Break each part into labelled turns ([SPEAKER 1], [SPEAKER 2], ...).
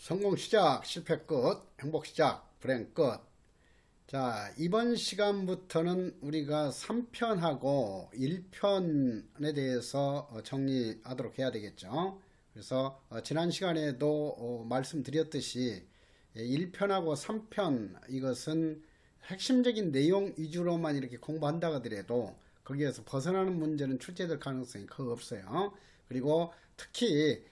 [SPEAKER 1] 성공 시작, 실패 끝, 행복 시작, 불행 끝. 자, 이번 시간부터는 우리가 3편하고 1편에 대해서 정리하도록 해야 되겠죠. 그래서 지난 시간에도 말씀드렸듯이 1편하고 3편 이것은 핵심적인 내용 위주로만 이렇게 공부한다고 하더라도 거기에서 벗어나는 문제는 출제될 가능성이 거의 없어요. 그리고 특히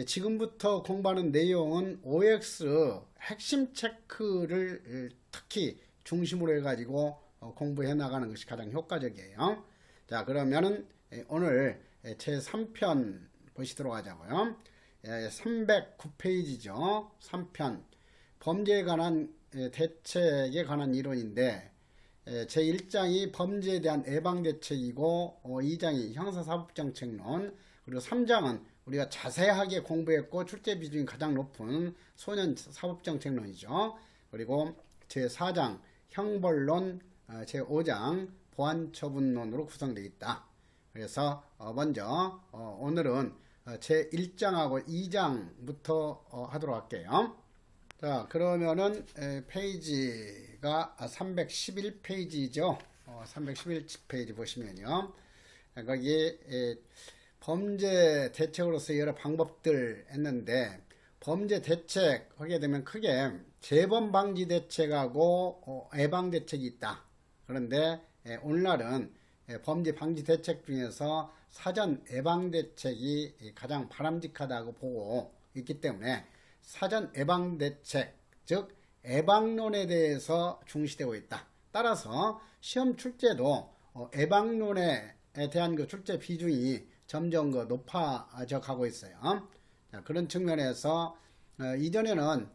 [SPEAKER 1] 지금부터 공부하는 내용은 OX 핵심 체크를 특히 중심으로 해가지고 공부해 나가는 것이 가장 효과적이에요. 자, 그러면은 오늘 제 3편 보시도록 하자고요. 309페이지죠. 3편 범죄에 관한 대책에 관한 이론인데 제 1장이 범죄에 대한 예방대책이고 2장이 형사사법정책론, 그리고 3장은 우리가 자세하게 공부했고 출제 비중이 가장 높은 소년사법정책론이죠. 그리고 제4장 형벌론, 제5장 보안처분론으로 구성되어 있다. 그래서 먼저 오늘은 제1장하고 2장부터 하도록 할게요. 자, 그러면은 페이지가 311페이지죠. 311페이지 보시면요. 거기 범죄 대책으로서 여러 방법들 했는데, 범죄 대책 하게 되면 크게 재범 방지 대책하고 예방 대책이 있다. 그런데 오늘날은 범죄 방지 대책 중에서 사전 예방 대책이 가장 바람직하다고 보고 있기 때문에 사전 예방 대책, 즉 예방론에 대해서 중시되고 있다. 따라서 시험 출제도 예방론에 대한 그 출제 비중이 점점 높아져 가고 있어요. 자, 그런 측면에서 이전에는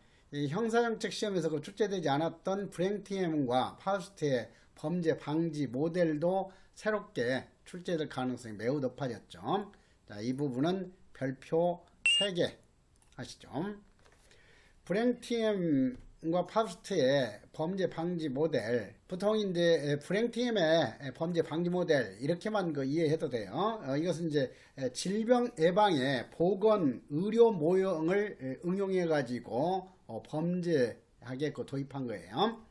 [SPEAKER 1] 형사정책 시험에서 출제되지 않았던 브랭티엠과 파우스트의 범죄 방지 모델도 새롭게 출제될 가능성이 매우 높아졌죠. 자, 이 부분은 별표 3개 하시죠. 브랭티엠과 파우스트의 범죄 방지 모델, 보통 이제 브랭티엠의 범죄 방지 모델 이렇게만 이해해도 돼요. 이것은 이제 질병 예방에 보건 의료 모형을 응용해 가지고 범죄하게 도입한 거예요.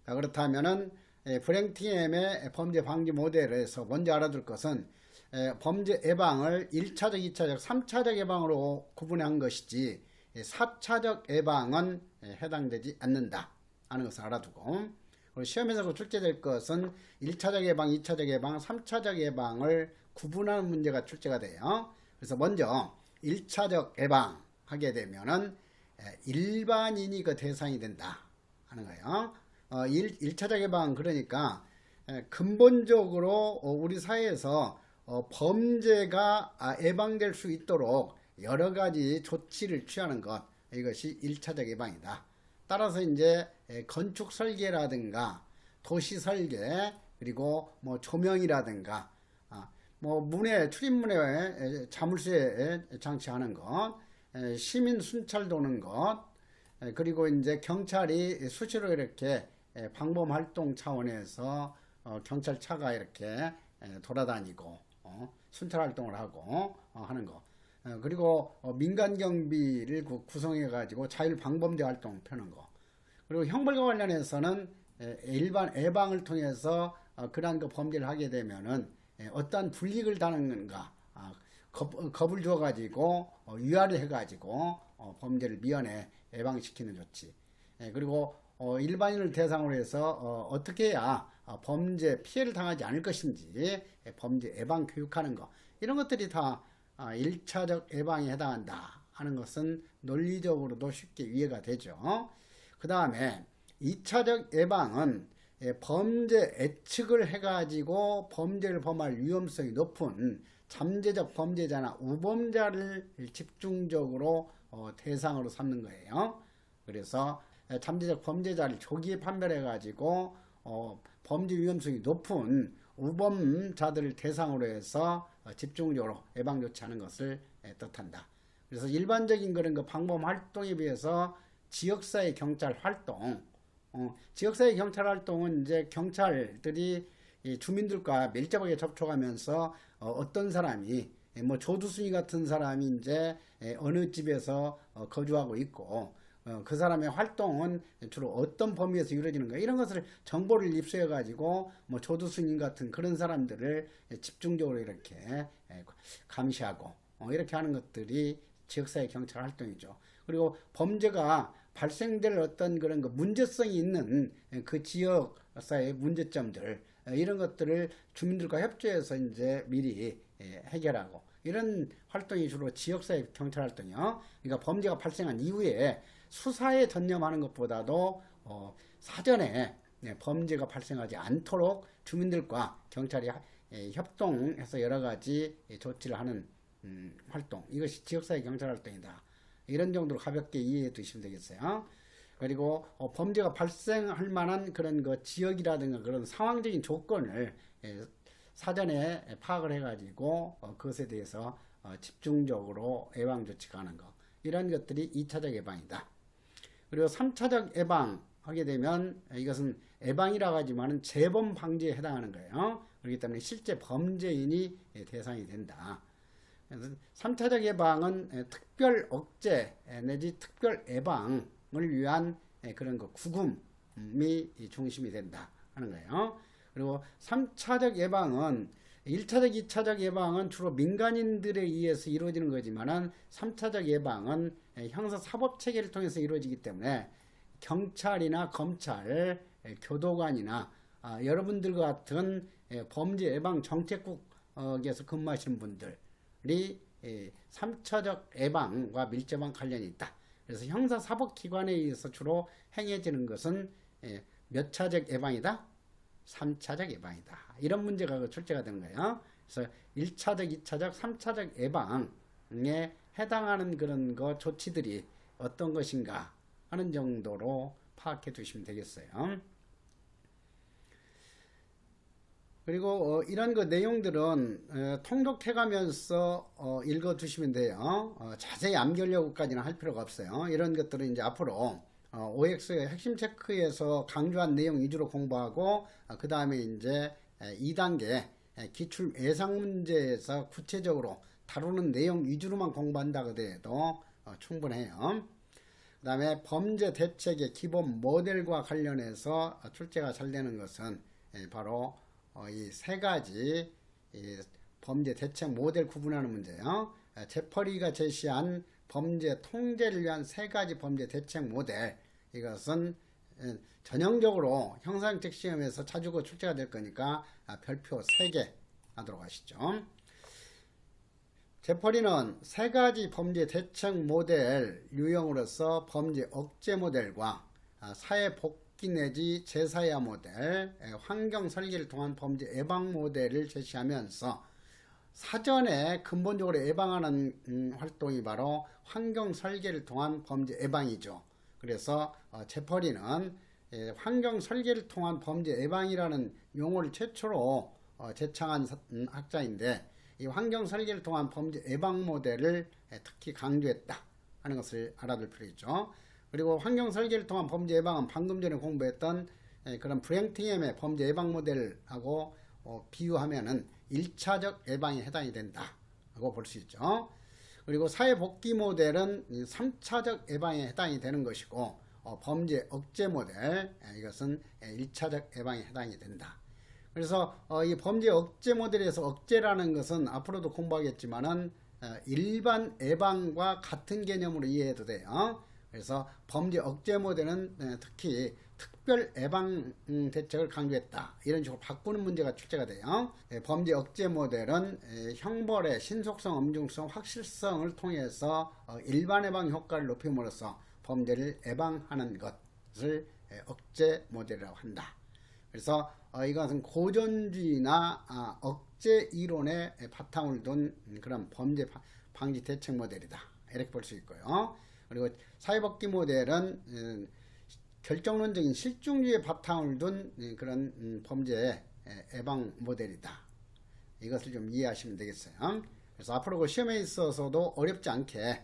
[SPEAKER 1] 자, 그렇다면은 브랭티엠의 범죄 방지 모델에서 먼저 알아둘 것은 범죄 예방을 1차적, 2차적, 3차적 예방으로 구분한 것이지 4차적 예방은 해당되지 않는다 하는 것을 알아두고, 그리고 시험에서 출제될 것은 1차적 예방, 2차적 예방, 3차적 예방을 구분하는 문제가 출제가 돼요. 그래서 먼저 1차적 예방 하게 되면은 일반인이 그 대상이 된다 하는 거예요. 1차적 예방, 그러니까 근본적으로 우리 사회에서 범죄가 예방될 수 있도록 여러 가지 조치를 취하는 것, 이것이 1차적 예방이다. 따라서 이제 건축 설계라든가 도시 설계, 그리고 조명이라든가 문에, 출입문에 자물쇠 장치하는 것, 시민 순찰 도는 것, 그리고 이제 경찰이 수시로 이렇게 방범 활동 차원에서 경찰차가 이렇게 돌아다니고 순찰 활동을 하고 하는 것, 그리고 민간 경비를 구성해 가지고 자율 방범대 활동 펴는 거, 그리고 형벌과 관련해서는 일반 예방을 통해서 그러한 범죄를 하게 되면은 어떠한 불이익을 당하는가, 겁을 줘 가지고 유화를 해 가지고 범죄를 미연에 예방시키는 조치, 그리고 일반인을 대상으로 해서 어떻게 해야 범죄 피해를 당하지 않을 것인지 범죄 예방 교육하는 거, 이런 것들이 다 1차적 예방에 해당한다 하는 것은 논리적으로도 쉽게 이해가 되죠. 그 다음에 2차적 예방은 범죄 예측을 해가지고 범죄를 범할 위험성이 높은 잠재적 범죄자나 우범자를 집중적으로 대상으로 삼는 거예요. 그래서 잠재적 범죄자를 조기에 판별해가지고 범죄 위험성이 높은 우범자들을 대상으로 해서 집중적으로 예방 조치하는 것을 뜻한다. 그래서 일반적인 그런 방범 활동에 비해서 지역사회 경찰 활동, 지역사회 경찰 활동은 이제 경찰들이 주민들과 밀접하게 접촉하면서 어떤 사람이 조두순이 같은 사람이 이제 어느 집에서 거주하고 있고 그 사람의 활동은 주로 어떤 범위에서 이루어지는가 이런 것을 정보를 입수해 가지고 뭐 조두순임 같은 그런 사람들을 집중적으로 이렇게 감시하고 이렇게 하는 것들이 지역사회 경찰 활동이죠. 그리고 범죄가 발생될 어떤 그런 그 문제성이 있는 그 지역사회의 문제점들 이런 것들을 주민들과 협조해서 이제 미리 해결하고 이런 활동이 주로 지역사회 경찰 활동이요. 그러니까 범죄가 발생한 이후에 수사에 전념하는 것보다도 사전에 범죄가 발생하지 않도록 주민들과 경찰이 협동해서 여러 가지 조치를 하는 활동. 이것이 지역사회 경찰 활동이다. 이런 정도로 가볍게 이해해 두시면 되겠어요. 그리고 범죄가 발생할 만한 그런 그 지역이라든가 그런 상황적인 조건을 사전에 파악을 해가지고 그것에 대해서 집중적으로 예방 조치가 하는 것 이런 것들이 2차적 예방이다. 그리고 3차적 예방하게 되면 이것은 예방이라고 하지만 재범 방지에 해당하는 거예요. 그렇기 때문에 실제 범죄인이 대상이 된다. 3차적 예방은 특별 억제 내지 특별 예방을 위한 그런 거 구금이 중심이 된다 하는 거예요. 그리고 3차적 예방은 1차적, 2차적 예방은 주로 민간인들에 의해서 이루어지는 거지만은 3차적 예방은 형사사법체계를 통해서 이루어지기 때문에 경찰이나 검찰, 교도관이나 여러분들과 같은 범죄 예방 정책국에서 근무하시는 분들이 3차적 예방과 밀접한 관련이 있다. 그래서 형사사법기관에 의해서 주로 행해지는 것은 몇 차적 예방이다? 3차적 예방이다. 이런 문제가 출제가 되는 거예요. 그래서 1차적, 2차적, 3차적 예방에 해당하는 그런 거 조치들이 어떤 것인가 하는 정도로 파악해 두시면 되겠어요. 그리고 이런 그 내용들은 통독해 가면서 읽어 두시면 돼요. 자세히 암기하려고까지는 할 필요가 없어요. 이런 것들은 이제 앞으로 OX의 핵심 체크에서 강조한 내용 위주로 공부하고 그 다음에 이제 2단계 기출 예상 문제에서 구체적으로 다루는 내용 위주로만 공부한다 그래도 충분해요. 그 다음에 범죄 대책의 기본 모델과 관련해서 출제가 잘 되는 것은 바로 이 세 가지 범죄 대책 모델 구분하는 문제예요. 재퍼리가 제시한 범죄 통제를 위한 세 가지 범죄 대책 모델 이것은 전형적으로 형사정책 시험에서 자주 출제가 될 거니까 별표 3개 하도록 하시죠. 재퍼리는 세 가지 범죄 대책 모델 유형으로서 범죄 억제 모델과 사회 복귀 내지 재사야 모델, 환경 설계를 통한 범죄 예방 모델을 제시하면서 사전에 근본적으로 예방하는 활동이 바로 환경 설계를 통한 범죄 예방이죠. 그래서 재퍼리는 환경 설계를 통한 범죄 예방이라는 용어를 최초로 제창한 학자인데 이 환경 설계를 통한 범죄 예방 모델을 특히 강조했다 하는 것을 알아둘 필요 있죠. 그리고 환경 설계를 통한 범죄 예방은 방금 전에 공부했던 그런 브랭팅햄의 범죄 예방 모델하고 비유하면은 1차적 예방에 해당이 된다 하고 볼 수 있죠. 그리고 사회복귀 모델은 3차적 예방에 해당이 되는 것이고 범죄 억제 모델 이것은 1차적 예방에 해당이 된다. 그래서 이 범죄 억제 모델에서 억제라는 것은 앞으로도 공부하겠지만은 일반 예방과 같은 개념으로 이해해도 돼요. 그래서 범죄 억제 모델은 특히 특별 예방 대책을 강조했다. 이런 식으로 바꾸는 문제가 출제가 돼요. 범죄 억제 모델은 형벌의 신속성, 엄중성, 확실성을 통해서 일반 예방 효과를 높임으로써 범죄를 예방하는 것을 억제 모델이라고 한다. 그래서 이것은 고전주의나 억제 이론의 바탕을 둔 그런 범죄 방지 대책 모델이다. 이렇게 볼 수 있고요. 그리고 사회복귀 모델은 결정론적인 실중주의의 바탕을 둔 그런 범죄 예방 모델이다. 이것을 좀 이해하시면 되겠어요. 그래서 앞으로 그 시험에 있어서도 어렵지 않게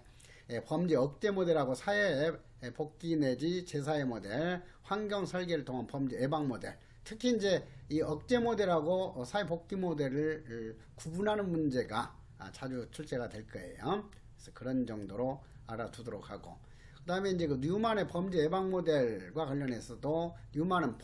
[SPEAKER 1] 범죄 억제 모델하고 사회 복귀 내지 재사회 모델, 환경 설계를 통한 범죄 예방 모델, 특히 이제 이 억제 모델하고 사회 복귀 모델을 구분하는 문제가 자주 출제가 될 거예요. 그래서 그런 정도로 알아두도록 하고, 그 그다음에 이제 그 뉴만의 범죄 예방 모델과 관련해서도 뉴만은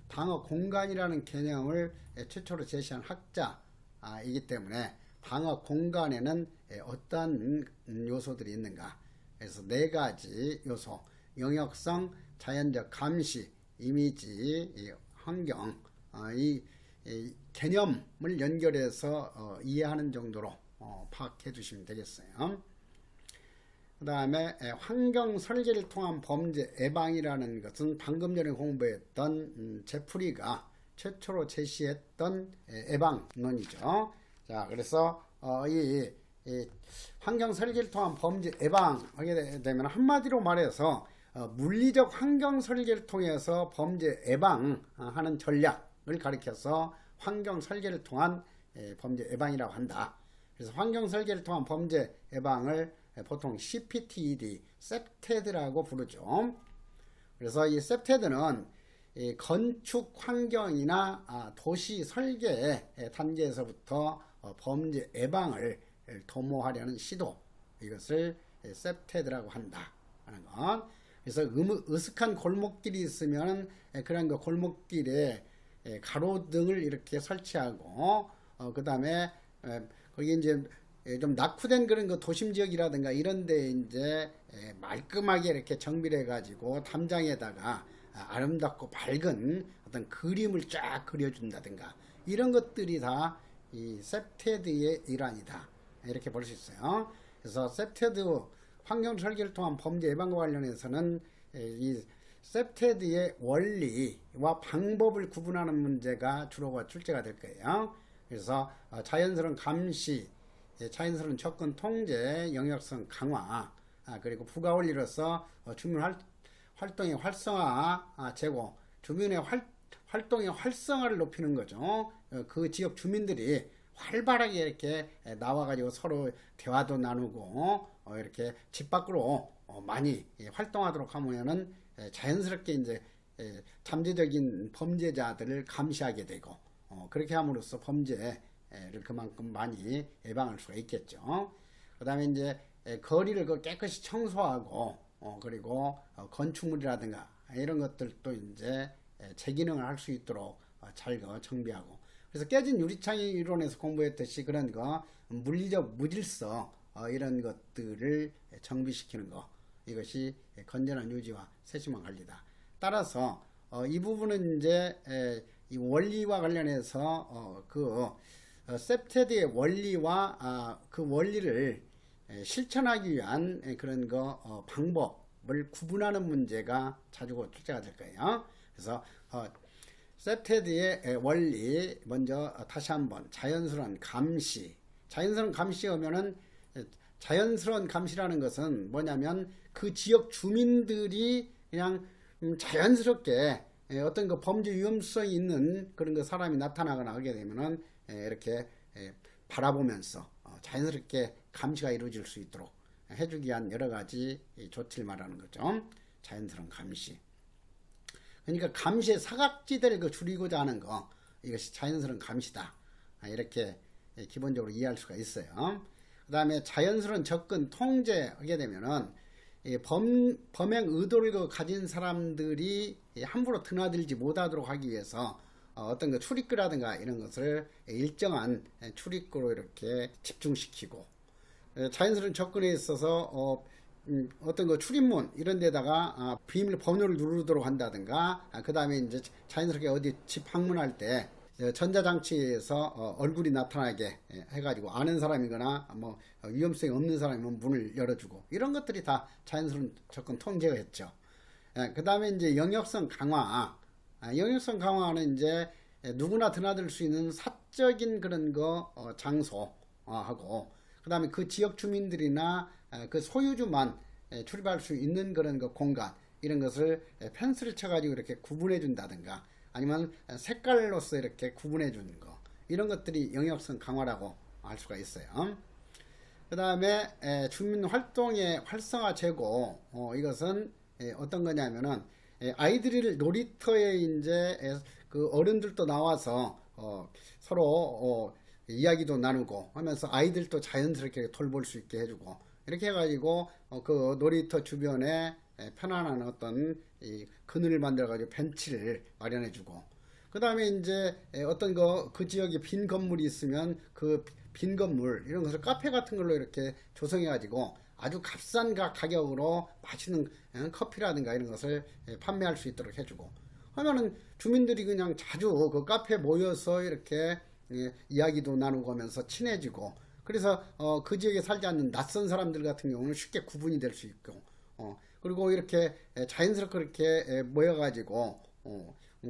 [SPEAKER 1] 방어 공간이라는 개념을 최초로 제시한 학자이기 때문에 방어 공간에는 어떤 요소들이 있는가. 그래서 네 가지 요소, 영역성, 자연적 감시, 이미지, 환경, 이 개념을 연결해서 이해하는 정도로 파악해 주시면 되겠어요. 그 다음에 환경 설계를 통한 범죄 예방이라는 것은 방금 전에 공부했던 제프리가 최초로 제시했던 예방론이죠. 자, 그래서 이 환경 설계를 통한 범죄 예방하게 되면 한마디로 말해서 물리적 환경 설계를 통해서 범죄 예방하는 전략을 가리켜서 환경 설계를 통한 범죄 예방이라고 한다. 그래서 환경 설계를 통한 범죄 예방을 보통 CPTED, 셉테드라고 부르죠. 그래서 이 셉테드는 건축 환경이나 도시 설계 단계에서부터 범죄 예방을 도모하려는 시도, 이것을 셉테드라고 한다 하는 것. 그래서 으슥한 골목길이 있으면 그런 그 골목길에 가로등을 이렇게 설치하고 그 다음에 거기 이제 좀 낙후된 그런 그 도심 지역이라든가 이런 데 이제 말끔하게 이렇게 정비를 해가지고 담장에다가 아름답고 밝은 어떤 그림을 쫙 그려준다든가 이런 것들이 다 이 셉테드의 일환이다. 이렇게 볼 수 있어요. 그래서 셉테드 환경 설계를 통한 범죄 예방과 관련해서는 이 셉테드의 원리와 방법을 구분하는 문제가 주로 출제가 될 거예요. 그래서 자연스러운 감시, 자연스러운 접근 통제, 영역성 강화, 그리고 부가 원리로서 주민 활동의 활성화 제고, 주민의 활동의 활성화를 높이는 거죠. 그 지역 주민들이 활발하게 이렇게 나와가지고 서로 대화도 나누고 이렇게 집 밖으로 많이 활동하도록 하면은 자연스럽게 이제 잠재적인 범죄자들을 감시하게 되고 그렇게 함으로써 범죄를 그만큼 많이 예방할 수가 있겠죠. 그 다음에 이제 거리를 깨끗이 청소하고 그리고 건축물이라든가 이런 것들도 이제 재기능을 할 수 있도록 잘 정비하고, 그래서 깨진 유리창 이론에서 공부했듯이 그런 거 물리적 무질서 이런 것들을 정비시키는 거, 이것이 건전한 유지와 세심한 관리다. 따라서 이 부분은 이제 이 원리와 관련해서 셉테드의 원리와 그 원리를 실천하기 위한 그런 방법을 구분하는 문제가 자주 출제가 될 거예요. 그래서 셉테드의 원리 먼저 다시 한번 자연스러운 감시. 자연스러운 감시 오면은 자연스러운 감시라는 것은 뭐냐면 그 지역 주민들이 그냥 자연스럽게 어떤 그 범죄 위험성이 있는 그런 그 사람이 나타나거나 하게 되면은 이렇게 바라보면서 자연스럽게 감시가 이루어질 수 있도록 해주기 위한 여러 가지 조치를 말하는 거죠. 자연스러운 감시. 그러니까 감시의 사각지대를 줄이고자 하는 거, 이것이 자연스러운 감시다. 이렇게 기본적으로 이해할 수가 있어요. 그 다음에 자연스러운 접근 통제하게 되면은 범행 의도를 가진 사람들이 함부로 드나들지 못하도록 하기 위해서 어떤 그 출입구라든가 이런 것을 일정한 출입구로 이렇게 집중시키고, 자연스러운 접근에 있어서 어떤 그 출입문 이런 데다가 비밀 번호를 누르도록 한다든가, 그 다음에 이제 자연스럽게 어디 집 방문할 때 전자장치에서 얼굴이 나타나게 해가지고 아는 사람이거나 뭐 위험성이 없는 사람이면 문을 열어주고, 이런 것들이 다 자연스러운 접근 통제가 했죠. 그 다음에 이제 영역성 강화. 영역성 강화는 이제 누구나 드나들 수 있는 사적인 그런 장소하고, 그 다음에 그 지역 주민들이나 그 소유주만 출입할 수 있는 그런 공간, 이런 것을 펜스를 쳐가지고 이렇게 구분해 준다든가, 아니면 색깔로서 이렇게 구분해 주는 거, 이런 것들이 영역성 강화라고 할 수가 있어요. 그 다음에 주민 활동의 활성화 제고, 이것은 어떤 거냐면은 아이들이 놀이터에 이제 그 어른들도 나와서 서로 이야기도 나누고 하면서 아이들도 자연스럽게 돌볼 수 있게 해주고, 이렇게 해가지고 그 놀이터 주변에 편안한 어떤 이 그늘을 만들어 가지고 벤치를 마련해 주고, 그 다음에 이제 어떤 그 지역에 빈 건물이 있으면 그 빈 건물 이런 것을 카페 같은 걸로 이렇게 조성해 가지고 아주 값싼 가격으로 맛있는 커피라든가 이런 것을 판매할 수 있도록 해주고 하면은 주민들이 그냥 자주 그 카페에 모여서 이렇게 이야기도 나누고 하면서 친해지고, 그래서 그 지역에 살지 않는 낯선 사람들 같은 경우는 쉽게 구분이 될 수 있고, 그리고 이렇게 자연스럽게 이렇게 모여가지고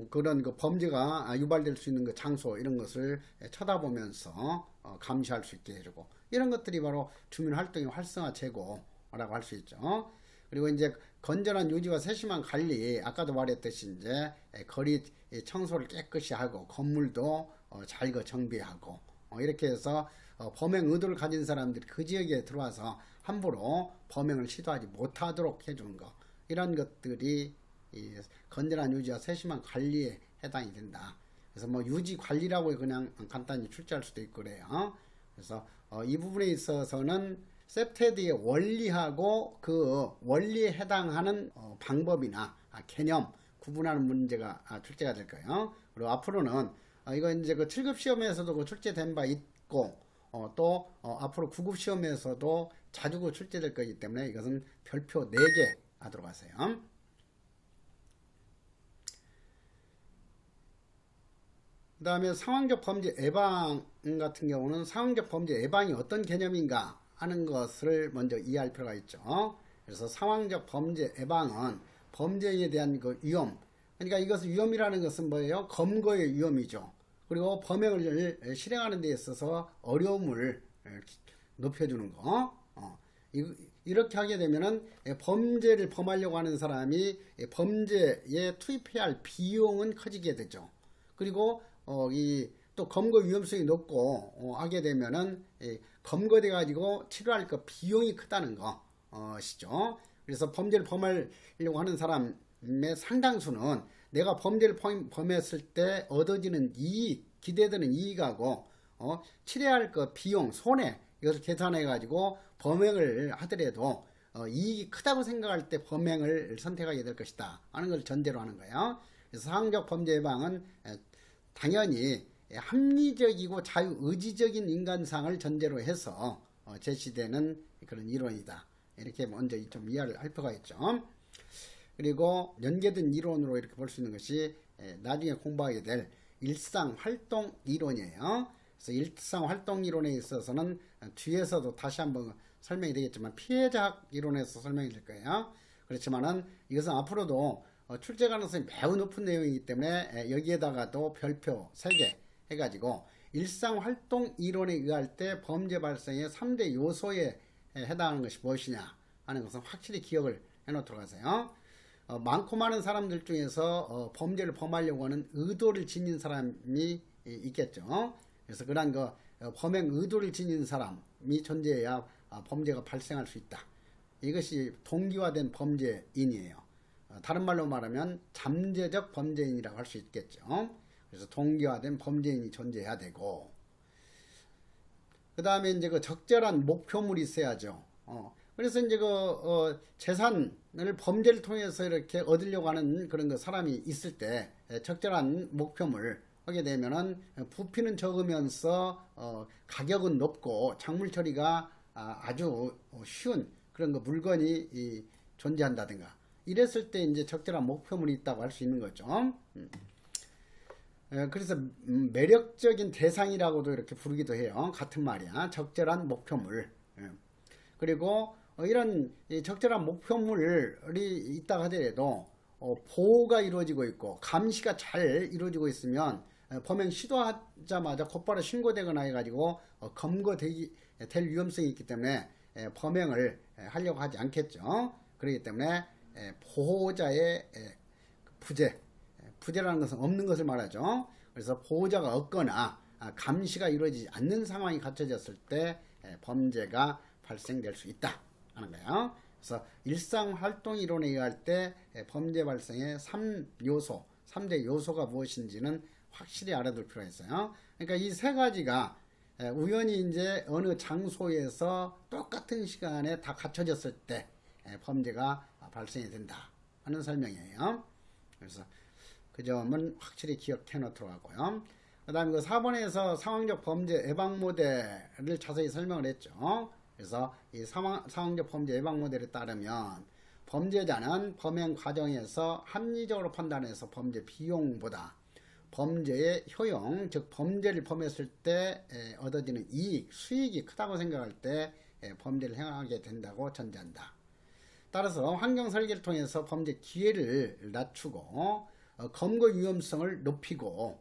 [SPEAKER 1] 그런 그 범죄가 유발될 수 있는 그 장소 이런 것을 쳐다보면서 감시할 수 있게 해주고, 이런 것들이 바로 주민 활동의 활성화 제고라고 할 수 있죠. 그리고 이제 건전한 유지와 세심한 관리, 아까도 말했듯이 이제 거리 청소를 깨끗이 하고 건물도 잘 정비하고 이렇게 해서 범행 의도를 가진 사람들이 그 지역에 들어와서 함부로 범행을 시도하지 못하도록 해주는 것, 이런 것들이 이 건전한 유지와 세심한 관리에 해당이 된다. 그래서 뭐 유지 관리라고 그냥 간단히 출제할 수도 있고 그래요. 그래서 이 부분에 있어서는 셉테드의 원리하고 그 원리에 해당하는 방법이나 개념 구분하는 문제가 출제가 될 거예요. 그리고 앞으로는 이거 이제 그 7급 시험에서도 그 출제된 바 있고 또 앞으로 9급 시험에서도 자주 그 출제될 거기 때문에 이것은 별표 4개 하도록 하세요. 그 다음에 상황적 범죄 예방 같은 경우는 상황적 범죄 예방이 어떤 개념인가 하는 것을 먼저 이해할 필요가 있죠. 그래서 상황적 범죄 예방은 범죄에 대한 그 위험, 그러니까 이것은 위험이라는 것은 뭐예요? 검거의 위험이죠. 그리고 범행을 실행하는 데 있어서 어려움을 높여주는 거. 이렇게 하게 되면은 범죄를 범하려고 하는 사람이 범죄에 투입해야 할 비용은 커지게 되죠. 그리고 또 검거 위험성이 높고 하게 되면은 검거돼 가지고 치료할 그 비용이 크다는 것이죠. 그래서 범죄를 범하려고 하는 사람의 상당수는 내가 범죄를 범했을 때 얻어지는 이익, 기대되는 이익하고 치료할 그 비용, 손해, 이것을 계산해 가지고 범행을 하더라도 이익이 크다고 생각할 때 범행을 선택하게 될 것이다 하는 걸 전제로 하는 거예요. 그래서 상황적 범죄 예방은 당연히 합리적이고 자유의지적인 인간상을 전제로 해서 제시되는 그런 이론이다. 이렇게 먼저 좀 이해를 할 필요가 있죠. 그리고 연계된 이론으로 이렇게 볼 수 있는 것이 나중에 공부하게 될 일상활동 이론이에요. 그래서 일상활동 이론에 있어서는 뒤에서도 다시 한번 설명이 되겠지만 피해자학 이론에서 설명이 될 거예요. 그렇지만은 이것은 앞으로도 출제 가능성이 매우 높은 내용이기 때문에 여기에다가도 별표 3개 해가지고 일상활동 이론에 의할 때 범죄 발생의 3대 요소에 해당하는 것이 무엇이냐 하는 것은 확실히 기억을 해놓도록 하세요. 많고 많은 사람들 중에서 범죄를 범하려고 하는 의도를 지닌 사람이 있겠죠. 그래서 그러한 범행 의도를 지닌 사람이 존재해야 범죄가 발생할 수 있다. 이것이 동기화된 범죄인이에요. 다른 말로 말하면 잠재적 범죄인이라고 할 수 있겠죠. 그래서 동기화된 범죄인이 존재해야 되고, 그 다음에 이제 그 적절한 목표물이 있어야죠. 그래서 이제 재산을 범죄를 통해서 이렇게 얻으려고 하는 그런 사람이 있을 때 적절한 목표물 하게 되면은 부피는 적으면서 가격은 높고 작물 처리가 아주 쉬운 그런 물건이 존재한다든가 이랬을 때 이제 적절한 목표물이 있다고 할 수 있는 거죠. 그래서 매력적인 대상이라고도 이렇게 부르기도 해요. 같은 말이야. 적절한 목표물. 그리고 이런 적절한 목표물이 있다 하더라도 보호가 이루어지고 있고 감시가 잘 이루어지고 있으면 범행 시도하자마자 곧바로 신고되거나 해가지고 검거될 위험성이 있기 때문에 범행을 하려고 하지 않겠죠. 그렇기 때문에 보호자의 부재라는 것은 없는 것을 말하죠. 그래서 보호자가 없거나 감시가 이루어지지 않는 상황이 갖춰졌을 때 범죄가 발생될 수 있다 하는 거예요. 그래서 일상활동 이론에 의할 때 범죄 발생의 3대 요소가 무엇인지는 확실히 알아둘 필요가 있어요. 그러니까 이 세 가지가 우연히 이제 어느 장소에서 똑같은 시간에 다 갖춰졌을 때 범죄가 발생이 된다 하는 설명이에요. 그래서 그 점은 확실히 기억해 놓도록 하고요. 그 다음에 그 4번에서 상황적 범죄 예방 모델을 자세히 설명을 했죠. 그래서 이 상황적 범죄 예방 모델에 따르면 범죄자는 범행 과정에서 합리적으로 판단해서 범죄 비용보다 범죄의 효용, 즉 범죄를 범했을 때 얻어지는 이익, 수익이 크다고 생각할 때 범죄를 행하게 된다고 전제한다. 따라서 환경 설계를 통해서 범죄 기회를 낮추고 검거 위험성을 높이고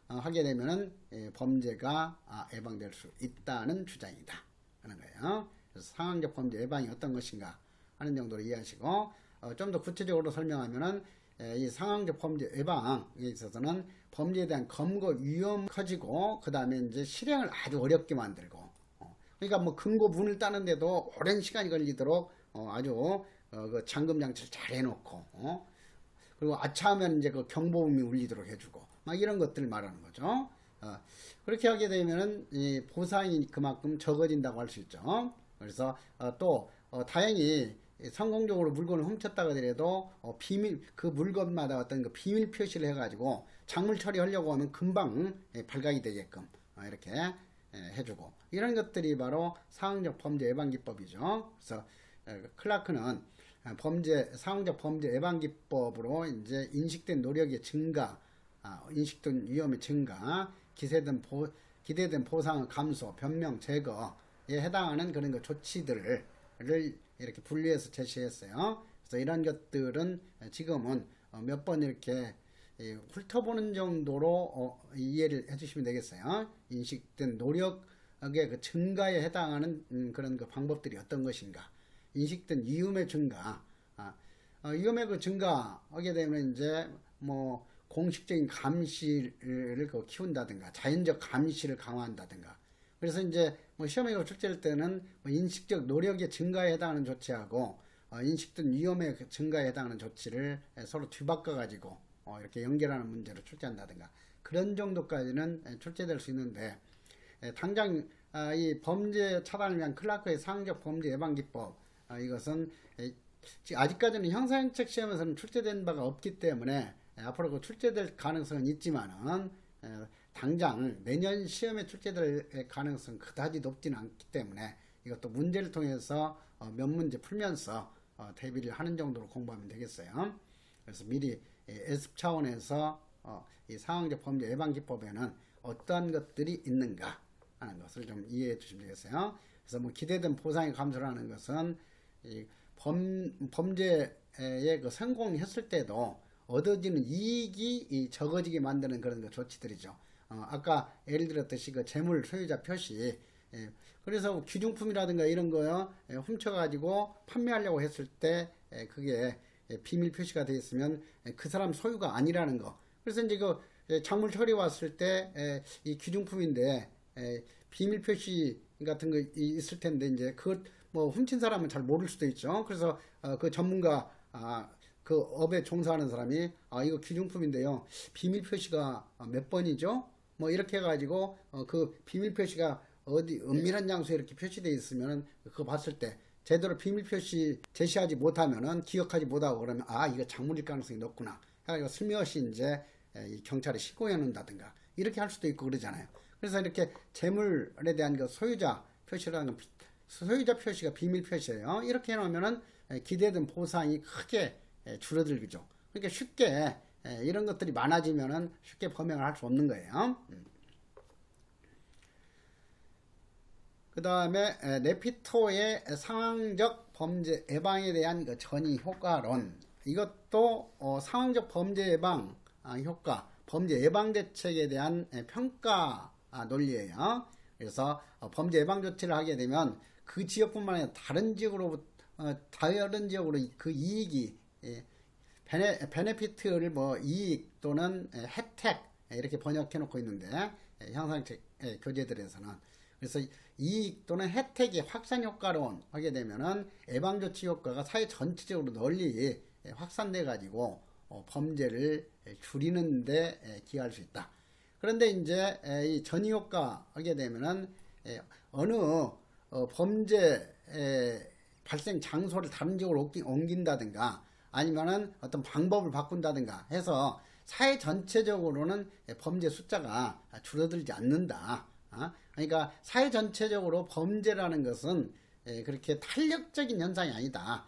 [SPEAKER 1] 하게 되면은 범죄가 예방될 수 있다는 주장이다 하는 거예요. 그래서 상황적 범죄 예방이 어떤 것인가 하는 정도로 이해하시고 좀 더 구체적으로 설명하면은 이 상황적 범죄 예방에 있어서는 범죄에 대한 검거 위험 커지고 그 다음에 이제 실행을 아주 어렵게 만들고 그러니까 뭐 금고 문을 따는데도 오랜 시간이 걸리도록 아주 그 잠금 장치를 잘 해놓고 그리고 아차하면 이제 그 경보음이 울리도록 해주고 막 이런 것들을 말하는 거죠. 그렇게 하게 되면은 이 보상이 그만큼 적어진다고 할 수 있죠. 그래서 또 다행히 성공적으로 물건을 훔쳤다고 하더라도 비밀 그 물건마다 어떤 그 비밀 표시를 해가지고 작물 처리하려고 하면 금방 발각이 되게끔 이렇게 해주고 이런 것들이 바로 상황적 범죄 예방 기법이죠. 그래서 클라크는 상황적 범죄 예방 기법으로 이제 인식된 노력의 증가, 인식된 위험의 증가, 기대된 보상 감소, 변명 제거에 해당하는 그런 그 조치들을 이렇게 분리해서 제시했어요. 그래서 이런 것들은 지금은 몇 번 이렇게 훑어보는 정도로 이해를 해주시면 되겠어요. 인식된 노력의 그 증가에 해당하는 그런 그 방법들이 어떤 것인가, 인식된 위험의 증가, 위험의 그 증가하게 되면 이제 뭐 공식적인 감시를 키운다든가, 자연적 감시를 강화한다든가. 그래서 이제 뭐 시험에 출제할 때는 뭐 인식적 노력의 증가에 해당하는 조치하고 인식된 위험의 증가에 해당하는 조치를 서로 뒤바꿔 가지고 이렇게 연결하는 문제로 출제한다든가 그런 정도까지는 출제될 수 있는데 당장 이 범죄 차단을 위한 클라크의 상황적 범죄 예방 기법 이것은 아직까지는 형사행책 시험에서는 출제된 바가 없기 때문에 앞으로 그 출제될 가능성은 있지만은 당장 내년 시험에 출제될 가능성은 그다지 높지는 않기 때문에 이것도 문제를 통해서 몇 문제 풀면서 대비를 하는 정도로 공부하면 되겠어요. 그래서 미리 예습 차원에서 이 상황적 범죄 예방 기법에는 어떠한 것들이 있는가 하는 것을 좀 이해해 주시면 되겠어요. 그래서 뭐 기대된 보상의 감소라는 것은 이 범죄에 그 성공했을 때도 얻어지는 이익이 적어지게 만드는 그런 그 조치들이죠. 아까 예를 들었듯이 그 재물 소유자 표시, 그래서 귀중품이라든가 이런 거요 훔쳐가지고 판매하려고 했을 때 그게 비밀 표시가 되어 있으면 그 사람 소유가 아니라는 거. 그래서 이제 그 작물 처리 왔을 때 이 귀중품인데 비밀 표시 같은 거 있을 텐데 이제 그 뭐 훔친 사람은 잘 모를 수도 있죠. 그래서 그 전문가 그 업에 종사하는 사람이 이거 귀중품인데요 비밀 표시가 몇 번이죠? 뭐 이렇게 해가지고 그 비밀 표시가 어디 은밀한 장소에 이렇게 표시되어 있으면은 그거 봤을 때 제대로 비밀 표시 제시하지 못하면은 기억하지 못하고 그러면 이거 작물일 가능성이 높구나 해가지고 슬며시 이제 이 경찰에 신고해 놓는다든가 이렇게 할 수도 있고 그러잖아요. 그래서 이렇게 재물에 대한 그 소유자 표시라는 건 소유자 표시가 비밀 표시예요. 이렇게 해놓으면은 기대된 보상이 크게 줄어들죠. 그러니까 쉽게 이런 것들이 많아지면은 쉽게 범행을 할 수 없는 거예요. 그 다음에 네피토의 상황적 범죄 예방에 대한 그 전이 효과론 이것도 상황적 범죄 예방 효과 범죄 예방 대책에 대한 평가 논리예요. 그래서 범죄 예방 조치를 하게 되면 그 지역뿐만 아니라 다른 지역으로 그 이익이 베네피트를 뭐 이익 또는 혜택 이렇게 번역해 놓고 있는데 형상책 교재들에서는 그래서 이익 또는 혜택의 확산 효과론 하게 되면은 예방조치 효과가 사회 전체적으로 널리 확산돼 가지고 범죄를 줄이는데 기여할 수 있다. 그런데 이제 이 전이 효과 하게 되면은 어느 범죄 발생 장소를 다른 지역으로 옮긴다든가 아니면은 어떤 방법을 바꾼다든가 해서 사회 전체적으로는 범죄 숫자가 줄어들지 않는다. 그러니까 사회 전체적으로 범죄라는 것은 그렇게 탄력적인 현상이 아니다.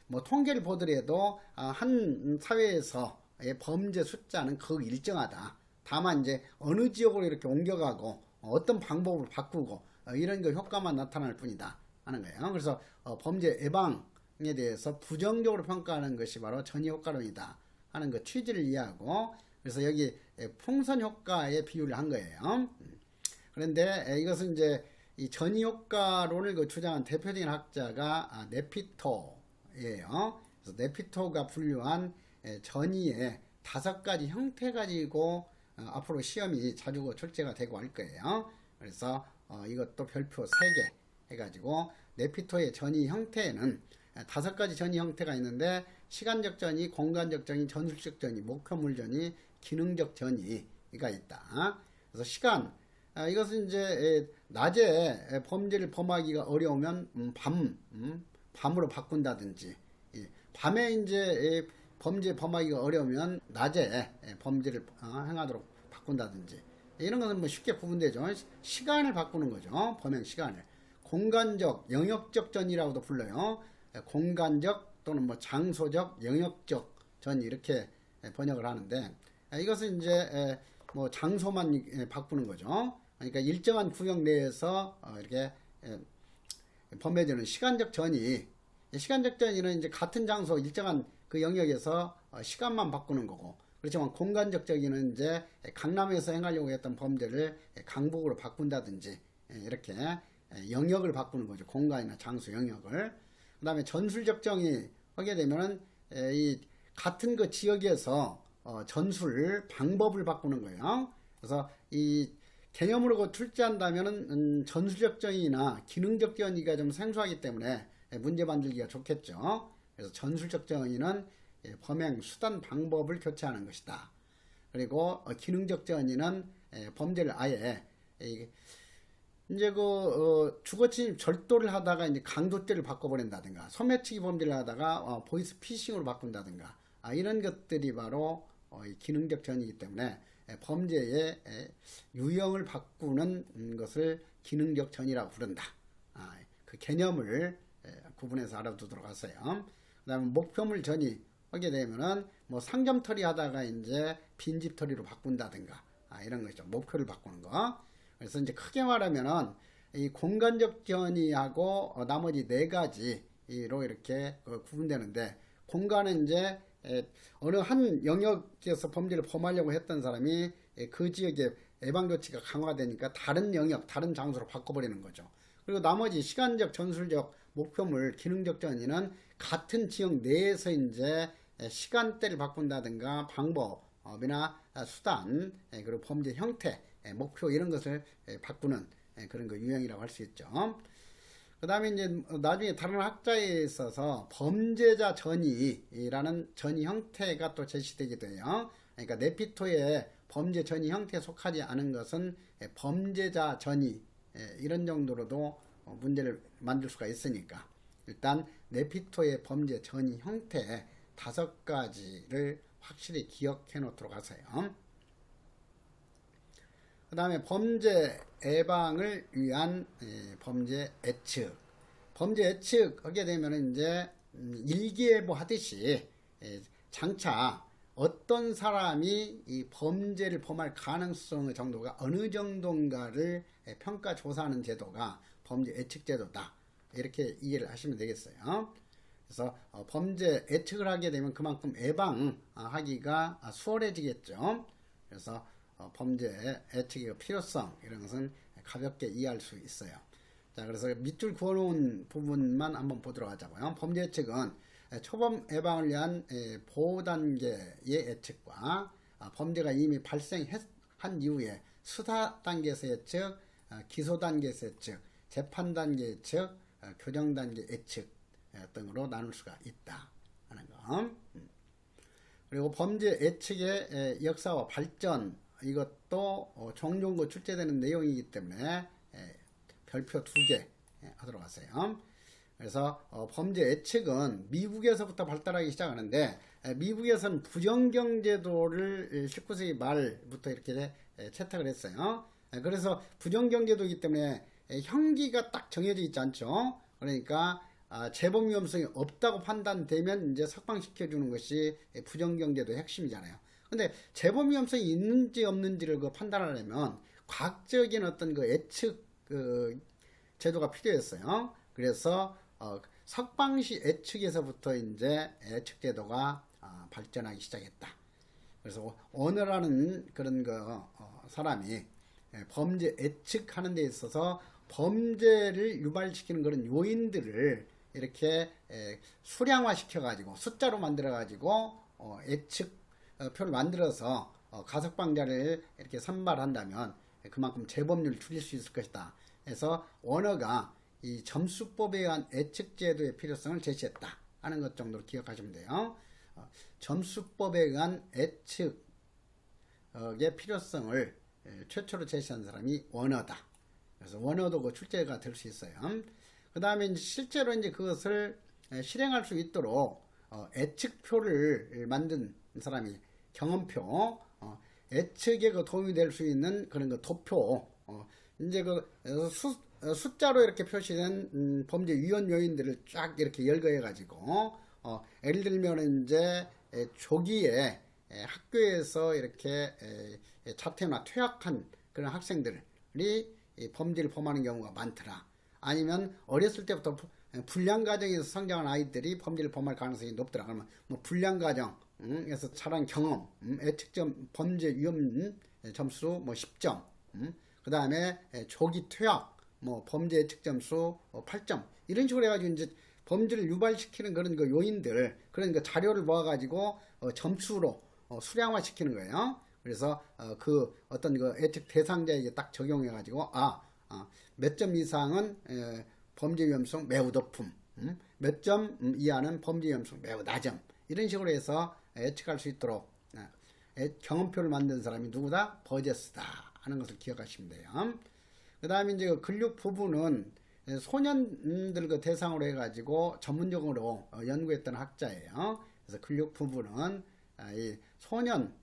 [SPEAKER 1] 뭐 통계를 보더라도 한 사회에서 범죄 숫자는 거의 일정하다. 다만 이제 어느 지역으로 이렇게 옮겨가고 어떤 방법을 바꾸고 이런 거 효과만 나타날 뿐이다 하는 거예요. 그래서 범죄 예방에 대해서 부정적으로 평가하는 것이 바로 전이 효과론이다 하는 그 취지를 이해하고, 그래서 여기 풍선 효과의 비유를 한 거예요. 그런데 이것은 이제 이 전이 효과론을 주장한 대표적인 학자가 네피토예요. 그래서 네피토가 분류한 전이의 5가지 형태 가지고 앞으로 시험이 자주 출제가 되고 할 거예요. 그래서 이것도 별표 3개 해가지고 네피토의 전이 형태에는 5가지 전이 형태가 있는데, 시간적 전이, 공간적 전이, 전술적 전이, 목표물 전이, 기능적 전이가 있다. 그래서 시간, 이것은 이제 낮에 범죄를 범하기가 어려우면 밤으로 바꾼다든지, 밤에 이제 범죄 범하기가 어려우면 낮에 범죄를 행하도록 바꾼다든지, 이런 것은 뭐 쉽게 구분되죠. 시간을 바꾸는 거죠. 범행 시간을. 공간적, 영역적 전이라고도 불러요. 공간적 또는 뭐 장소적, 영역적 전 이렇게 번역을 하는데, 이것은 이제 뭐 장소만 바꾸는 거죠. 그러니까 일정한 구역 내에서 이렇게 범해지는 시간적 전이, 시간적 전이는 이제 같은 장소 일정한 그 영역에서 시간만 바꾸는 거고, 그렇지만 공간적 전이는 이제 강남에서 행하려고 했던 범죄를 강북으로 바꾼다든지 이렇게 영역을 바꾸는 거죠. 공간이나 장소 영역을. 그 다음에 전술적 정의 하게 되면은 이 같은 그 지역에서 전술 방법을 바꾸는 거예요. 그래서 이 개념으로 출제한다면은 전술적 정의나 기능적 정의가 좀 생소하기 때문에 문제 만들기가 좋겠죠. 그래서 전술적 정의는 범행 수단 방법을 교체하는 것이다. 그리고 기능적 정의는 범죄를 아예 이제 주거침입 절도를 하다가 이제 강도죄를 바꿔버린다든가, 소매치기 범죄를 하다가 보이스 피싱으로 바꾼다든가, 이런 것들이 바로 이 기능적 전이기 때문에 범죄의 유형을 바꾸는 것을 기능적 전이라고 부른다. 그 개념을 구분해서 알아두도록 하세요. 그 다음에 목표물 전이 하게 되면은 뭐 상점털이 하다가 이제 빈집털이로 바꾼다든가, 이런 거죠. 목표를 바꾸는 거. 그래서 이제 크게 말하면은 이 공간적 전이하고 나머지 4가지로 이렇게 구분되는데, 공간은 이제 어느 한 영역에서 범죄를 범하려고 했던 사람이 그 지역의 예방조치가 강화되니까 다른 영역, 다른 장소로 바꿔버리는 거죠. 그리고 나머지 시간적, 전술적, 목표물, 기능적 전이는 같은 지역 내에서 이제 시간대를 바꾼다든가 방법이나 수단, 그리고 범죄 형태, 목표 이런 것을 바꾸는 그런 거 유형이라고 할 수 있죠. 그 다음에 이제 나중에 다른 학자에 있어서 범죄자 전이라는 전이 형태가 또 제시되기도 해요. 그러니까 네피토의 범죄 전이 형태에 속하지 않은 것은 범죄자 전이 이런 정도로도 문제를 만들 수가 있으니까, 일단 네피토의 범죄 전이 형태 5가지를 확실히 기억해 놓도록 하세요. 그 다음에 범죄 예방을 위한 범죄 예측. 범죄 예측 하게 되면 이제 일기예보 하듯이 장차 어떤 사람이 이 범죄를 범할 가능성의 정도가 어느 정도인가를 평가 조사하는 제도가 범죄 예측 제도다. 이렇게 이해를 하시면 되겠어요. 그래서 범죄 예측을 하게 되면 그만큼 예방하기가 수월해지겠죠. 그래서 범죄 예측의 필요성 이런 것은 가볍게 이해할 수 있어요. 자, 그래서 밑줄 그어놓은 부분만 한번 보도록 하자고요. 범죄 예측은 초범 예방을 위한 보호 단계의 예측과 범죄가 이미 발생한 이후에 수사 단계에서 예측, 기소 단계에서 예측, 재판 단계 예측, 교정 단계 예측 등으로 나눌 수가 있다 하는 거. 그리고 범죄 예측의 역사와 발전, 이것도 종종 출제되는 내용이기 때문에 별표 2개 하도록 하세요. 그래서 범죄 예측은 미국에서부터 발달하기 시작하는데 미국에서는 부정경제도를 19세기 말부터 이렇게 채택을 했어요. 그래서 부정경제도이기 때문에 형기가 딱 정해져 있지 않죠. 그러니까 재범 위험성이 없다고 판단되면 이제 석방시켜 주는 것이 부정경제도의 핵심이잖아요. 근데 재범 위험성이 있는지 없는지를 판단하려면 과학적인 어떤 예측 제도가 필요했어요. 그래서 석방시 예측에서부터 이제 예측 제도가 발전하기 시작했다. 그래서 원어라는 그런 사람이 범죄 예측하는 데 있어서 범죄를 유발시키는 그런 요인들을 이렇게 수량화 시켜가지고 숫자로 만들어가지고 예측표를 만들어서 가석방자를 이렇게 선발한다면 그만큼 재범률을 줄일 수 있을 것이다. 그래서 원어가 이 점수법에 의한 예측제도의 필요성을 제시했다 하는 것 정도로 기억하시면 돼요. 점수법에 의한 예측의 필요성을 최초로 제시한 사람이 원어다. 그래서 원어도 그 출제가 될 수 있어요. 그 다음에 실제로 이제 그것을 실행할 수 있도록 예측표를 만든 사람이 경험표, 예측에 도움이 될 수 있는 그런 도표, 이제 숫자로 이렇게 표시된 범죄 위헌 요인들을 쫙 이렇게 열거해 가지고 예를 들면 이제 조기에 학교에서 이렇게 자퇴나 퇴학한 그런 학생들이 범죄를 범하는 경우가 많더라. 아니면 어렸을 때부터 불량 가정에서 성장한 아이들이 범죄를 범할 가능성이 높더라. 그러면 불량 가정에서 자란 경험, 예측점 범죄 위험 점수 10점, 그 다음에 조기 퇴학, 범죄 예측 점수 8점 이런 식으로 해가지고 이제 범죄를 유발시키는 그런 요인들, 그런 자료를 모아가지고 점수로 수량화시키는 거예요. 그래서 어떤 예측 대상자에게 딱 적용해가지고 몇 점 이상은 범죄 위험성 매우 높음, 몇 점 이하는 범죄 위험성 매우 낮음, 이런 식으로 해서 예측할 수 있도록 경험표를 만든 사람이 누구다? 버제스다 하는 것을 기억하시면 돼요. 그 다음에 이제 근육 부분은 소년들 대상으로 해가지고 전문적으로 연구했던 학자예요. 그래서 근육 부분은 이 소년,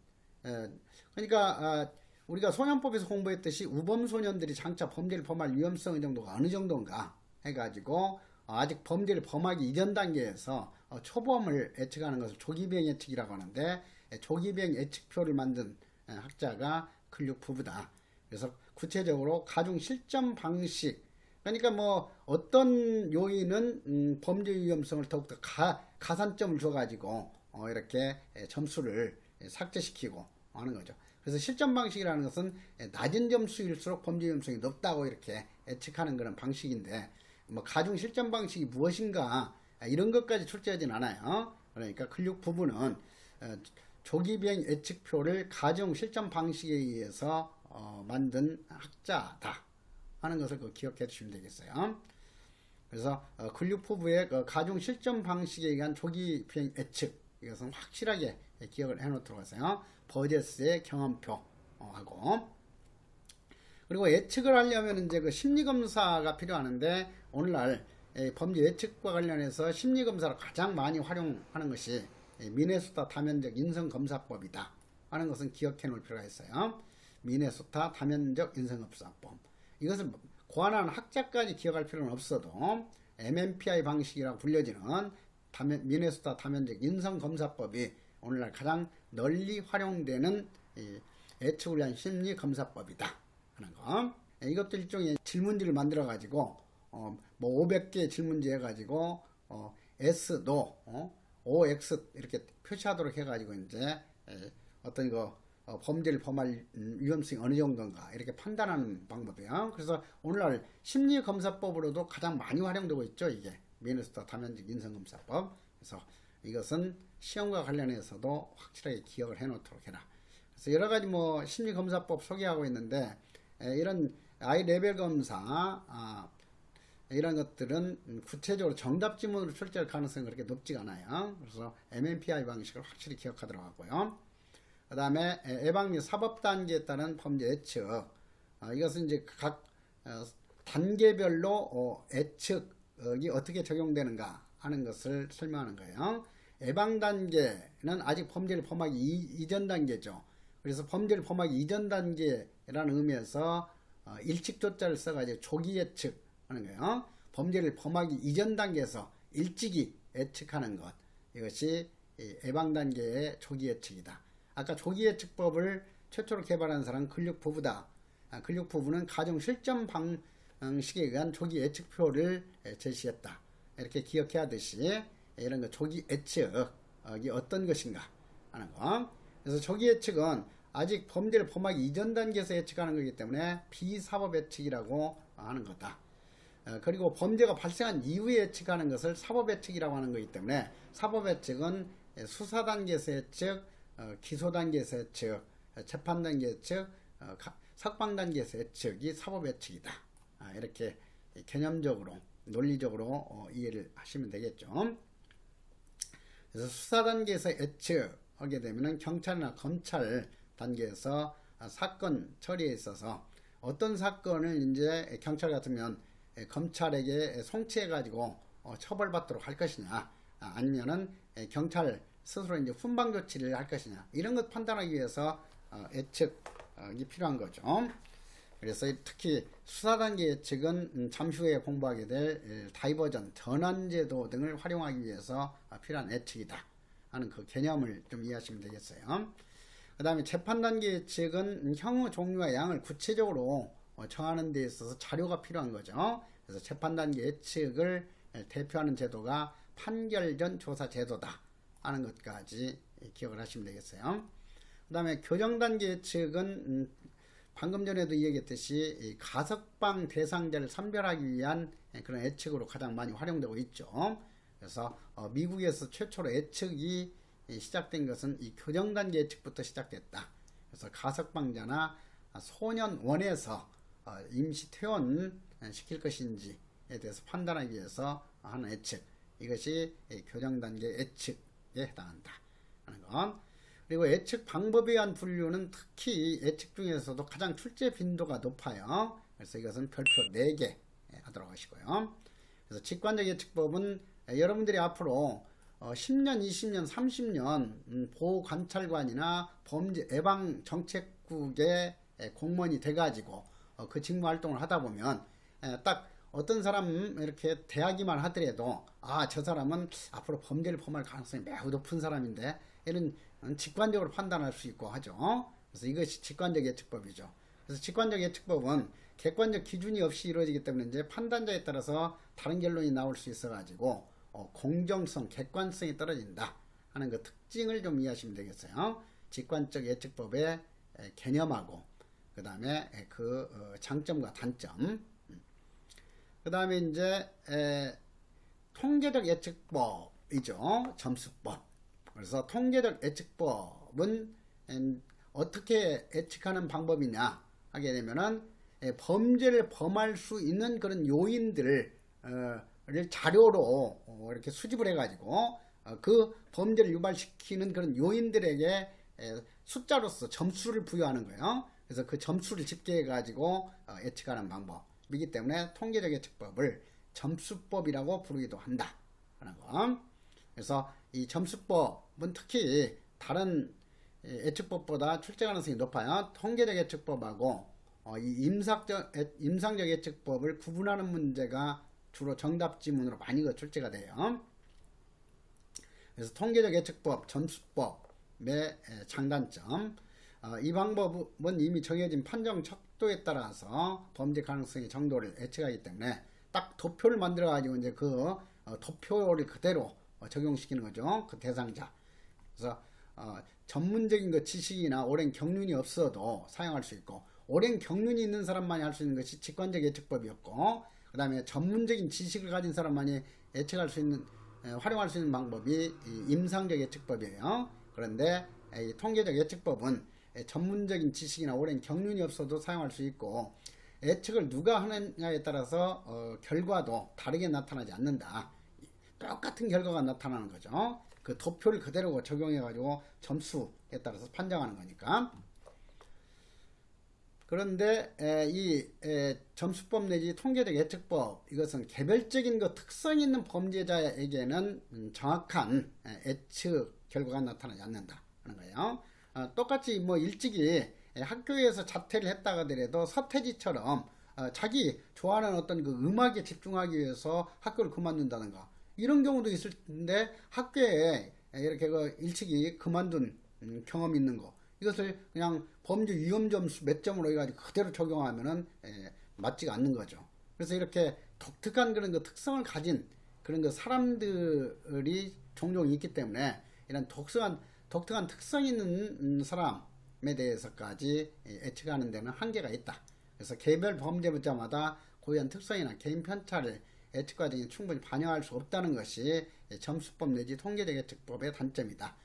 [SPEAKER 1] 그러니까 우리가 소년법에서 공부했듯이 우범 소년들이 장차 범죄를 범할 위험성 정도가 어느 정도인가 해가지고 아직 범죄를 범하기 이전 단계에서 초범을 예측하는 것을 조기비행 예측이라고 하는데 조기비행 예측표를 만든 학자가 근육 부부다. 그래서 구체적으로 가중 실점 방식, 그러니까 어떤 요인은 범죄 위험성을 더욱더 가산점을 줘가지고 이렇게 점수를 삭제시키고 하는 거죠. 그래서 실점 방식이라는 것은 낮은 점수일수록 범죄 위험성이 높다고 이렇게 예측하는 그런 방식인데 가중 실점 방식이 무엇인가 이런 것까지 출제하진 않아요. 그러니까 근육 부분은 조기 비행 예측표를 가중 실점 방식에 의해서 만든 학자다 하는 것을 기억해 주시면 되겠어요. 그래서 근육 부부의 가중 실점 방식에 의한 조기 비행 예측, 이것은 확실하게 기억을 해 놓도록 하세요. 버제스의 경험표하고, 그리고 예측을 하려면 이제 심리검사가 필요하는데 오늘날 범죄 예측과 관련해서 심리검사를 가장 많이 활용하는 것이 미네소타 다면적 인성검사법이다 하는 것은 기억해 놓을 필요가 있어요. 미네소타 다면적 인성검사법, 이것을 고안한 학자까지 기억할 필요는 없어도 MMPI 방식이라고 불려지는 미네소타 다면적 인성검사법이 오늘날 가장 널리 활용되는 예측을 위한 심리검사법이다 하는 거. 이것도 일종의 질문지를 만들어 가지고 500개 질문지 해가지고 S, NO, OX 이렇게 표시하도록 해가지고 이제 어떤 범죄를 범할 위험성이 어느 정도인가 이렇게 판단하는 방법이에요. 그래서 오늘날 심리검사법으로도 가장 많이 활용되고 있죠. 이게 미네소타 다면적 인성검사법. 그래서 이것은 시험과 관련해서도 확실하게 기억을 해 놓도록 해라. 그래서 여러 가지 심리검사법 소개하고 있는데 이런 아이 레벨 검사 이런 것들은 구체적으로 정답 지문으로 출제할 가능성이 그렇게 높지가 않아요. 그래서 MMPI 방식을 확실히 기억하도록 하고요. 그 다음에 예방 및 사법 단계에 따른 범죄 예측, 이것은 이제 각 단계별로 예측 예측이 어떻게 적용되는가 하는 것을 설명하는 거예요. 예방 단계는 아직 범죄를 범하기 이전 단계죠. 그래서 범죄를 범하기 이전 단계라는 의미에서 일찍 조자를 써가지고 조기 예측하는 거예요. 범죄를 범하기 이전 단계에서 일찍이 예측하는 것, 이것이 예방 단계의 조기 예측이다. 아까 조기 예측법을 최초로 개발한 사람은 근육부부다. 근육부부는 가정 실전 방식에 의한 조기 예측표를 제시했다. 이렇게 기억해야 하듯이 이런 거 조기 예측이 어떤 것인가 하는 거. 그래서 조기 예측은 아직 범죄를 범하기 이전 단계에서 예측하는 거기 때문에 비사법 예측이라고 하는 거다. 그리고 범죄가 발생한 이후에 예측하는 것을 사법 예측이라고 하는 거기 때문에 사법 예측은 수사 단계에서 예측, 기소 단계에서 예측, 재판 단계 예측, 석방 단계에서 예측이 사법 예측이다. 이렇게 개념적으로 논리적으로 이해를 하시면 되겠죠. 그래서 수사 단계에서 예측하게 되면은 경찰이나 검찰 단계에서 사건 처리에 있어서 어떤 사건을 이제 경찰 같으면 검찰에게 송치해 가지고 처벌받도록 할 것이냐, 아니면은 경찰 스스로 이제 훈방 조치를 할 것이냐, 이런 것 판단하기 위해서 예측이 필요한 거죠. 그래서 특히 수사 단계 예측은 잠시 후에 공부하게 될 다이버전, 전환제도 등을 활용하기 위해서 필요한 예측이다 하는 그 개념을 좀 이해하시면 되겠어요. 그 다음에 재판 단계 예측은 형의 종류와 양을 구체적으로 정하는 데 있어서 자료가 필요한 거죠. 그래서 재판 단계 예측을 대표하는 제도가 판결 전 조사 제도다 하는 것까지 기억을 하시면 되겠어요. 그 다음에 교정 단계 예측은 방금 전에도 얘기했듯이 가석방 대상자를 선별하기 위한 그런 예측으로 가장 많이 활용되고 있죠. 그래서 미국에서 최초로 예측이 시작된 것은 이 교정 단계 예측부터 시작됐다. 그래서 가석방자나 소년원에서 임시 퇴원 시킬 것인지에 대해서 판단하기 위해서 하는 예측, 이것이 교정 단계 예측에 해당한다 하는 것. 그리고 예측 방법에 의한 분류는 특히 예측 중에서도 가장 출제 빈도가 높아요. 그래서 이것은 별표 4개 하도록 하시고요. 그래서 직관적 예측법은 여러분들이 앞으로 10년, 20년, 30년 보호관찰관이나 범죄 예방 정책국의 공무원이 돼가지고 그 직무 활동을 하다 보면 딱 어떤 사람 이렇게 대하기만 하더라도 저 사람은 앞으로 범죄를 범할 가능성이 매우 높은 사람인데, 이런 직관적으로 판단할 수 있고 하죠. 그래서 이것이 직관적 예측법이죠. 그래서 직관적 예측법은 객관적 기준이 없이 이루어지기 때문에 이제 판단자에 따라서 다른 결론이 나올 수 있어가지고 공정성, 객관성이 떨어진다 하는 그 특징을 좀 이해하시면 되겠어요. 직관적 예측법의 개념하고 그 다음에 그 장점과 단점, 그 다음에 이제 통계적 예측법이죠. 점수법. 그래서 통계적 예측법은 어떻게 예측하는 방법이냐 하게 되면은 범죄를 범할 수 있는 그런 요인들을 자료로 이렇게 수집을 해가지고 그 범죄를 유발시키는 그런 요인들에게 숫자로서 점수를 부여하는 거예요. 그래서 그 점수를 집계해가지고 예측하는 방법이기 때문에 통계적 예측법을 점수법이라고 부르기도 한다 하는 거. 그래서 이 점수법은 특히 다른 예측법보다 출제 가능성이 높아요. 통계적 예측법하고 이 임상적 예측법을 구분하는 문제가 주로 정답 지문으로 많이 출제가 돼요. 그래서 통계적 예측법, 점수법의 장단점, 이 방법은 이미 정해진 판정 척도에 따라서 범죄 가능성의 정도를 예측하기 때문에 딱 도표를 만들어 가지고 이제 그 도표를 그대로 적용시키는 거죠. 그 대상자. 그래서 전문적인 그 지식이나 오랜 경륜이 없어도 사용할 수 있고, 오랜 경륜이 있는 사람만이 할 수 있는 것이 직관적 예측법이었고, 그 다음에 전문적인 지식을 가진 사람만이 예측할 수 있는, 활용할 수 있는 방법이 이 임상적 예측법이에요. 그런데 이 통계적 예측법은 전문적인 지식이나 오랜 경륜이 없어도 사용할 수 있고, 예측을 누가 하느냐에 따라서 결과도 다르게 나타나지 않는다. 똑같은 결과가 나타나는 거죠. 그 도표를 그대로 적용해 가지고 점수에 따라서 판정하는 거니까. 그런데 점수법 내지 통계적 예측법 이것은 개별적인 그 특성 있는 범죄자에게는 정확한 예측 결과가 나타나지 않는다 하는 거예요. 똑같이 뭐 일찍이 학교에서 자퇴를 했다가 하더라도 서태지처럼 자기 좋아하는 어떤 그 음악에 집중하기 위해서 학교를 그만둔다든가 이런 경우도 있을 텐데 학교에 이렇게 그 일찍이 그만둔 경험이 있는 거 이것을 그냥 범죄 위험 점수 몇 점으로 해가지고 그대로 적용하면은 맞지가 않는 거죠. 그래서 이렇게 독특한 그런 그 특성을 가진 그런 그 사람들이 종종 있기 때문에 이런 독특한 특성 있는 사람에 대해서까지 예측하는 데는 한계가 있다. 그래서 개별 범죄자마다 고유한 특성이나 개인 편차를 예측 과정에 충분히 반영할 수 없다는 것이 점수법 내지 통계적 예측법의 단점이다.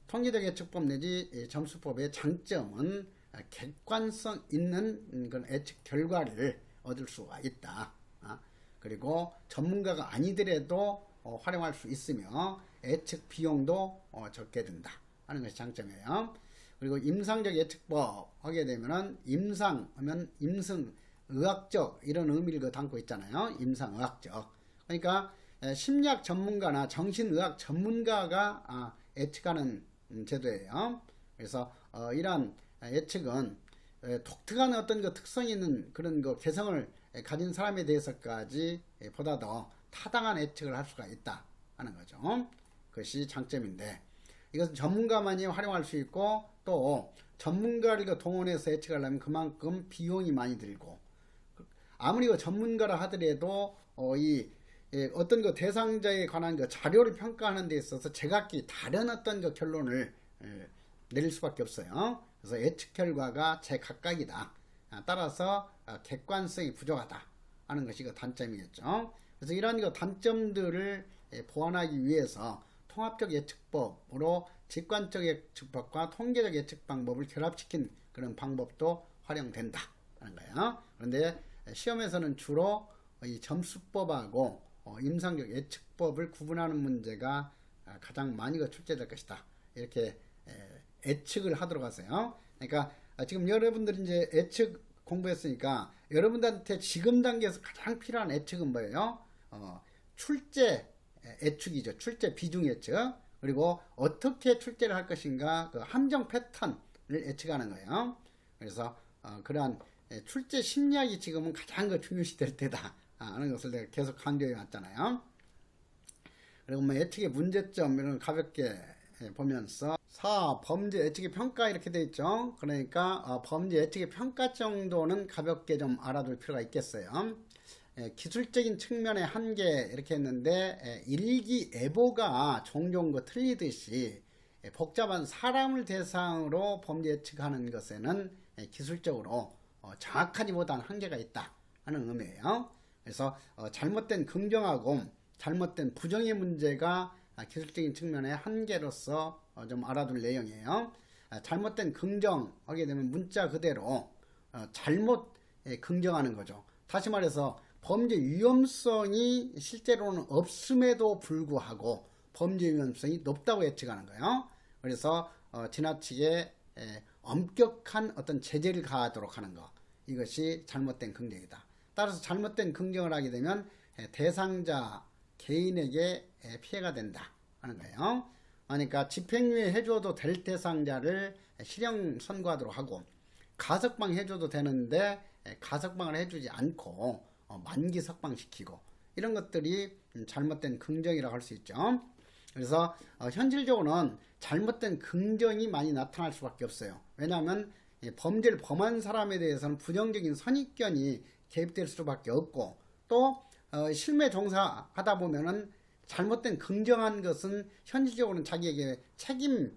[SPEAKER 1] 통계적 예측법 내지 점수법의 장점은 객관성 있는 그런 예측 결과를 얻을 수가 있다. 그리고 전문가가 아니더라도 활용할 수 있으며 예측 비용도 적게 든다 하는 것이 장점이에요. 그리고 임상적 예측법 하게 되면은 임상 하면 임승 의학적 이런 의미를 담고 있잖아요. 임상의학적. 그러니까 심리학 전문가나 정신의학 전문가가 예측하는 제도예요. 그래서 이러한 예측은 독특한 어떤 그 특성 있는 그런 그 개성을 가진 사람에 대해서까지 보다 더 타당한 예측을 할 수가 있다 하는 거죠. 그것이 장점인데 이것은 전문가만이 활용할 수 있고 또 전문가를 동원해서 예측하려면 그만큼 비용이 많이 들고 아무리 그 전문가라 하더라도 어떤 그 대상자에 관한 그 자료를 평가하는 데 있어서 제각기 다른 어떤 그 결론을 내릴 수밖에 없어요. 그래서 예측 결과가 제각각이다. 따라서 객관성이 부족하다 하는 것이 그 단점이겠죠. 그래서 이러한 그 단점들을 보완하기 위해서 통합적 예측법으로 직관적 예측법과 통계적 예측 방법을 결합시킨 그런 방법도 활용된다 하는 거예요. 그런데 시험에서는 주로 이 점수법하고 임상적 예측법을 구분하는 문제가 가장 많이 출제될 것이다. 이렇게 예측을 하도록 하세요. 그러니까 지금 여러분들이 이제 예측 공부했으니까 여러분들한테 지금 단계에서 가장 필요한 예측은 뭐예요? 출제 예측이죠. 출제 비중 예측. 그리고 어떻게 출제를 할 것인가 그 함정 패턴을 예측하는 거예요. 그래서 그러한 출제 심리학이 지금은 가장 중요시 될 때다 하는 것을 내가 계속 강조해 왔잖아요. 그리고 뭐 예측의 문제점 이런 가볍게 보면서 범죄 예측의 평가 이렇게 돼 있죠. 그러니까 범죄 예측의 평가 정도는 가볍게 좀 알아둘 필요가 있겠어요. 기술적인 측면의 한계 이렇게 했는데 일기예보가 종종 틀리듯이 복잡한 사람을 대상으로 범죄 예측하는 것에는 기술적으로 정확하지 못한 한계가 있다 하는 의미예요. 그래서 잘못된 긍정하고 잘못된 부정의 문제가 기술적인 측면의 한계로서 좀 알아둘 내용이에요. 잘못된 긍정하게 되면 문자 그대로 잘못 긍정하는 거죠. 다시 말해서 범죄 위험성이 실제로는 없음에도 불구하고 범죄 위험성이 높다고 예측하는 거예요. 그래서 지나치게 엄격한 어떤 제재를 가하도록 하는 것, 이것이 잘못된 긍정이다. 따라서 잘못된 긍정을 하게 되면 대상자 개인에게 피해가 된다 하는 거예요. 그러니까 집행유예 해줘도 될 대상자를 실형 선고하도록 하고 가석방 해줘도 되는데 가석방을 해주지 않고 만기 석방시키고 이런 것들이 잘못된 긍정이라고 할 수 있죠. 그래서 현실적으로는 잘못된 긍정이 많이 나타날 수밖에 없어요. 왜냐하면 범죄를 범한 사람에 대해서는 부정적인 선입견이 개입될 수밖에 없고 또 실무 종사하다 보면은 잘못된 긍정한 것은 현실적으로는 자기에게 책임이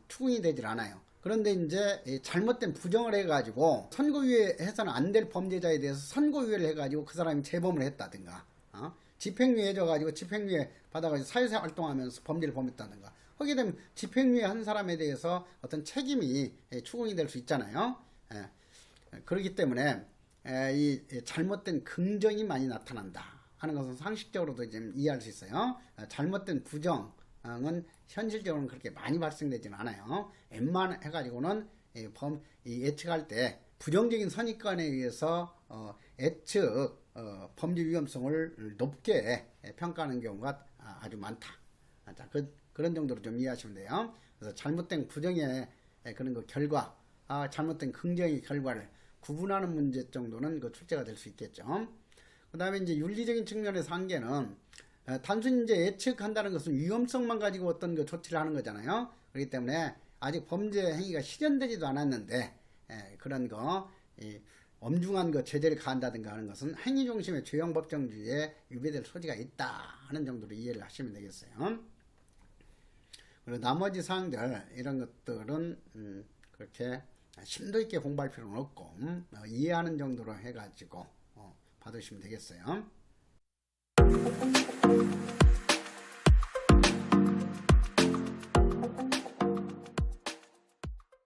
[SPEAKER 1] 추궁이 되질 않아요. 그런데 이제 잘못된 부정을 해가지고 선고유예 해서는 안 될 범죄자에 대해서 선고유예를 해가지고 그 사람이 재범을 했다든가 집행유예 해줘가지고 집행유예 받아가지고 사회생 활동하면서 범죄를 범했다든가 하게 되면 집행유예 한 사람에 대해서 어떤 책임이 추궁이 될 수 있잖아요. 그렇기 때문에 이 잘못된 긍정이 많이 나타난다 하는 것은 상식적으로도 좀 이해할 수 있어요. 잘못된 부정은 현실적으로는 그렇게 많이 발생되지는 않아요. 웬만해가지고는 예측할 때 부정적인 선입관에 의해서 예측 범죄 위험성을 높게 평가하는 경우가 아주 많다. 자, 그런 정도로 좀 이해하시면 돼요. 그래서 잘못된 부정의 그런 그 결과, 잘못된 긍정의 결과를 구분하는 문제 정도는 그 출제가 될 수 있겠죠. 그 다음에 이제 윤리적인 측면에서 한계는 단순히 이제 예측한다는 것은 위험성만 가지고 어떤 그 조치를 하는 거잖아요. 그렇기 때문에 아직 범죄 행위가 실현되지도 않았는데 그런 거 엄중한 그 제재를 가한다든가 하는 것은 행위 중심의 죄형 법정주의에 위배될 소지가 있다 하는 정도로 이해를 하시면 되겠어요. 그리고 나머지 사항들 이런 것들은 그렇게 심도 있게 공부할 필요는 없고 이해하는 정도로 해가지고 받으시면 되겠어요.